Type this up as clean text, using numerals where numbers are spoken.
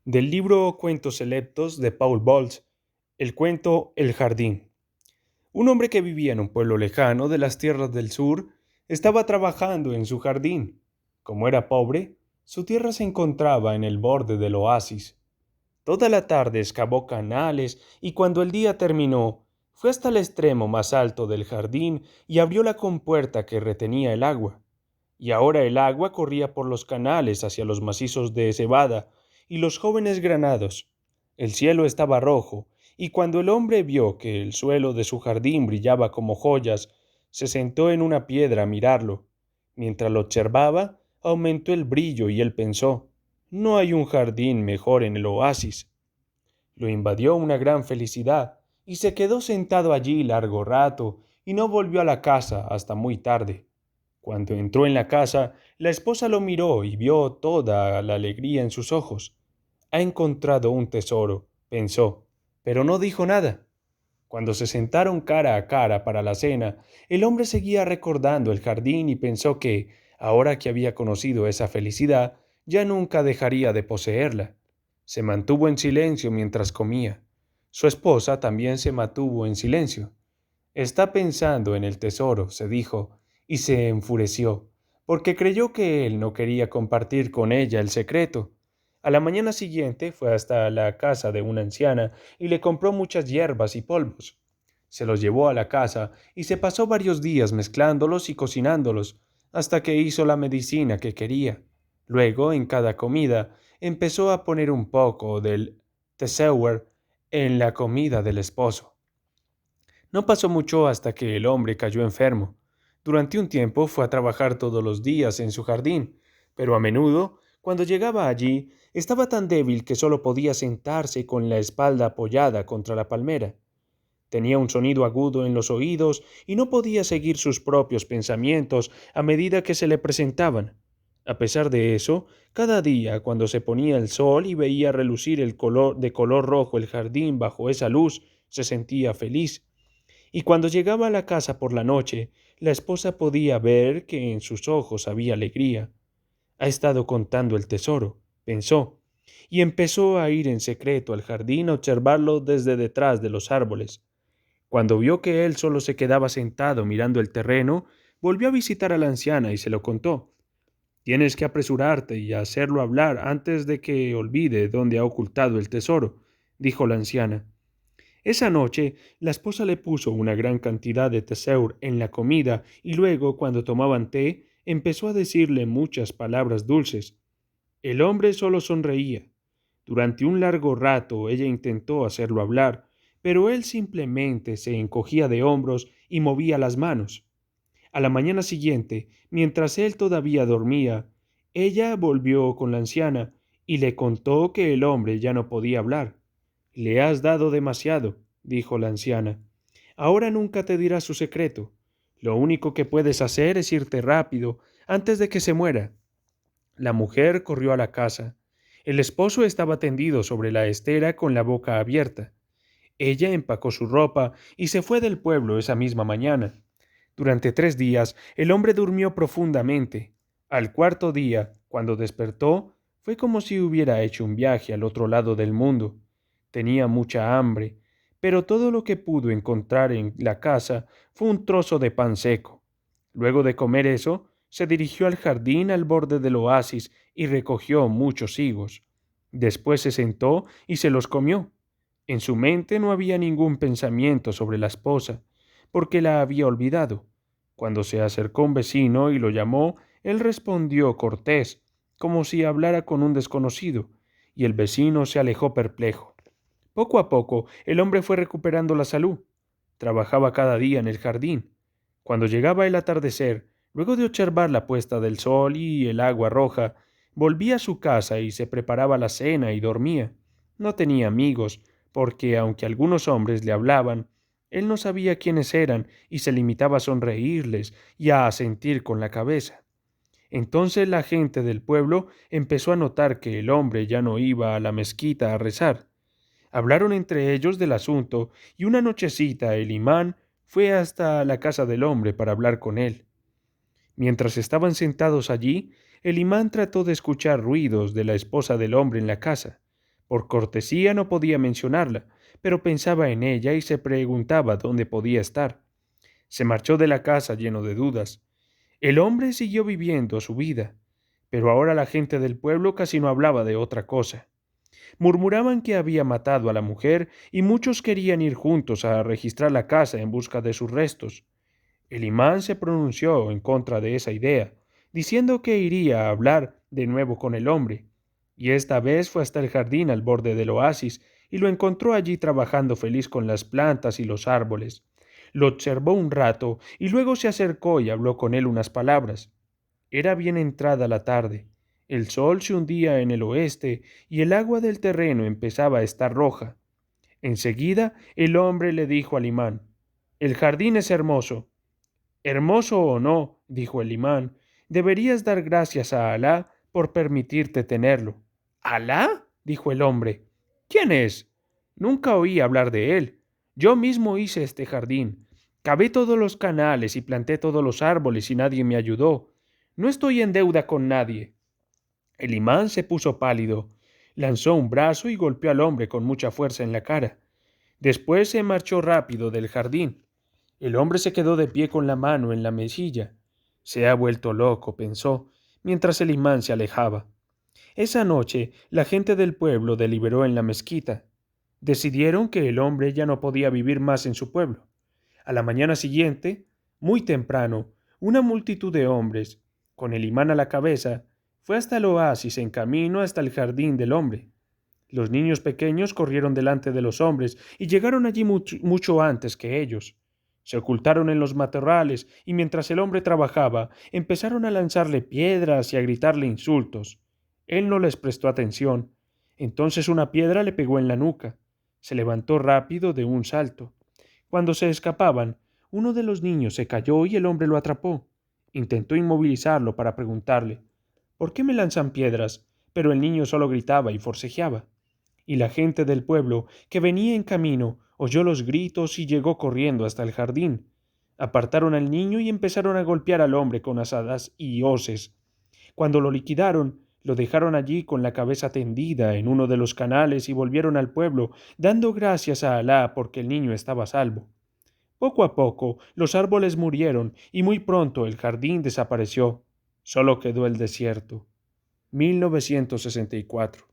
Del libro Cuentos Selectos de Paul Bowles, el cuento El Jardín. Un hombre que vivía en un pueblo lejano de las tierras del sur estaba trabajando en su jardín. Como era pobre, su tierra se encontraba en el borde del oasis. Toda la tarde excavó canales y cuando el día terminó, fue hasta el extremo más alto del jardín y abrió la compuerta que retenía el agua. Y ahora el agua corría por los canales hacia los macizos de cebada y los jóvenes granados. El cielo estaba rojo, y cuando el hombre vio que el suelo de su jardín brillaba como joyas, se sentó en una piedra a mirarlo. Mientras lo observaba, aumentó el brillo y él pensó, no hay un jardín mejor en el oasis. Lo invadió una gran felicidad, y se quedó sentado allí largo rato, y no volvió a la casa hasta muy tarde. Cuando entró en la casa, la esposa lo miró y vio toda la alegría en sus ojos. Ha encontrado un tesoro, pensó, pero no dijo nada. Cuando se sentaron cara a cara para la cena, el hombre seguía recordando el jardín y pensó que, ahora que había conocido esa felicidad, ya nunca dejaría de poseerla. Se mantuvo en silencio mientras comía. Su esposa también se mantuvo en silencio. Está pensando en el tesoro, se dijo, y se enfureció, porque creyó que él no quería compartir con ella el secreto. A la mañana siguiente fue hasta la casa de una anciana y le compró muchas hierbas y polvos. Se los llevó a la casa y se pasó varios días mezclándolos y cocinándolos, hasta que hizo la medicina que quería. Luego, en cada comida, empezó a poner un poco del tesauer en la comida del esposo. No pasó mucho hasta que el hombre cayó enfermo. Durante un tiempo fue a trabajar todos los días en su jardín, pero a menudo, cuando llegaba allí, estaba tan débil que solo podía sentarse con la espalda apoyada contra la palmera. Tenía un sonido agudo en los oídos y no podía seguir sus propios pensamientos a medida que se le presentaban. A pesar de eso, cada día, cuando se ponía el sol y veía relucir de color rojo el jardín bajo esa luz, se sentía feliz. Y cuando llegaba a la casa por la noche, la esposa podía ver que en sus ojos había alegría. Ha estado contando el tesoro, pensó, y empezó a ir en secreto al jardín a observarlo desde detrás de los árboles. Cuando vio que él solo se quedaba sentado mirando el terreno, volvió a visitar a la anciana y se lo contó. Tienes que apresurarte y hacerlo hablar antes de que olvide dónde ha ocultado el tesoro, dijo la anciana. Esa noche, la esposa le puso una gran cantidad de teseur en la comida y luego, cuando tomaban té, empezó a decirle muchas palabras dulces. El hombre solo sonreía. Durante un largo rato ella intentó hacerlo hablar, pero él simplemente se encogía de hombros y movía las manos. A la mañana siguiente, mientras él todavía dormía, ella volvió con la anciana y le contó que el hombre ya no podía hablar. Le has dado demasiado, dijo la anciana. Ahora nunca te dirá su secreto. Lo único que puedes hacer es irte rápido, antes de que se muera. La mujer corrió a la casa. El esposo estaba tendido sobre la estera con la boca abierta. Ella empacó su ropa y se fue del pueblo esa misma mañana. Durante 3 días el hombre durmió profundamente. Al cuarto día, cuando despertó, fue como si hubiera hecho un viaje al otro lado del mundo. Tenía mucha hambre, pero todo lo que pudo encontrar en la casa fue un trozo de pan seco. Luego de comer eso, se dirigió al jardín al borde del oasis y recogió muchos higos. Después se sentó y se los comió. En su mente no había ningún pensamiento sobre la esposa, porque la había olvidado. Cuando se acercó un vecino y lo llamó, él respondió cortés, como si hablara con un desconocido, y el vecino se alejó perplejo. Poco a poco, el hombre fue recuperando la salud. Trabajaba cada día en el jardín. Cuando llegaba el atardecer, luego de observar la puesta del sol y el agua roja, volvía a su casa y se preparaba la cena y dormía. No tenía amigos, porque aunque algunos hombres le hablaban, él no sabía quiénes eran y se limitaba a sonreírles y a asentir con la cabeza. Entonces la gente del pueblo empezó a notar que el hombre ya no iba a la mezquita a rezar. Hablaron entre ellos del asunto y una nochecita el imán fue hasta la casa del hombre para hablar con él. Mientras estaban sentados allí, el imán trató de escuchar ruidos de la esposa del hombre en la casa, Por cortesía no podía mencionarla, pero pensaba en ella y se preguntaba dónde podía estar. Se marchó de la casa lleno de dudas. El hombre siguió viviendo su vida, pero ahora la gente del pueblo casi no hablaba de otra cosa. Murmuraban que había matado a la mujer y muchos querían ir juntos a registrar la casa en busca de sus restos. El imán se pronunció en contra de esa idea, diciendo que iría a hablar de nuevo con el hombre, y esta vez fue hasta el jardín al borde del oasis y lo encontró allí trabajando feliz con las plantas y los árboles. Lo observó un rato y luego se acercó y habló con él unas palabras. Era bien entrada la tarde. El sol se hundía en el oeste y el agua del terreno empezaba a estar roja. Enseguida el hombre le dijo al imán: «El jardín es hermoso». «Hermoso o no», dijo el imán, «deberías dar gracias a Alá por permitirte tenerlo». «¿Alá?», dijo el hombre. «¿Quién es? Nunca oí hablar de él. Yo mismo hice este jardín. Cavé todos los canales y planté todos los árboles y nadie me ayudó. No estoy en deuda con nadie». El imán se puso pálido, lanzó un brazo y golpeó al hombre con mucha fuerza en la cara. Después se marchó rápido del jardín. El hombre se quedó de pie con la mano en la mesilla. Se ha vuelto loco, pensó, mientras el imán se alejaba. Esa noche, la gente del pueblo deliberó en la mezquita. Decidieron que el hombre ya no podía vivir más en su pueblo. A la mañana siguiente, muy temprano, una multitud de hombres, con el imán a la cabeza, fue hasta el oasis en camino hasta el jardín del hombre. Los niños pequeños corrieron delante de los hombres y llegaron allí mucho antes que ellos. Se ocultaron en los matorrales y mientras el hombre trabajaba, empezaron a lanzarle piedras y a gritarle insultos. Él no les prestó atención. Entonces una piedra le pegó en la nuca. Se levantó rápido de un salto. Cuando se escapaban, uno de los niños se cayó y el hombre lo atrapó. Intentó inmovilizarlo para preguntarle: «¿Por qué me lanzan piedras?», pero el niño solo gritaba y forcejeaba. Y la gente del pueblo, que venía en camino, oyó los gritos y llegó corriendo hasta el jardín. Apartaron al niño y empezaron a golpear al hombre con azadas y hoces. Cuando lo liquidaron, lo dejaron allí con la cabeza tendida en uno de los canales y volvieron al pueblo, dando gracias a Alá porque el niño estaba a salvo. Poco a poco, los árboles murieron y muy pronto el jardín desapareció. Solo quedó el desierto. 1964.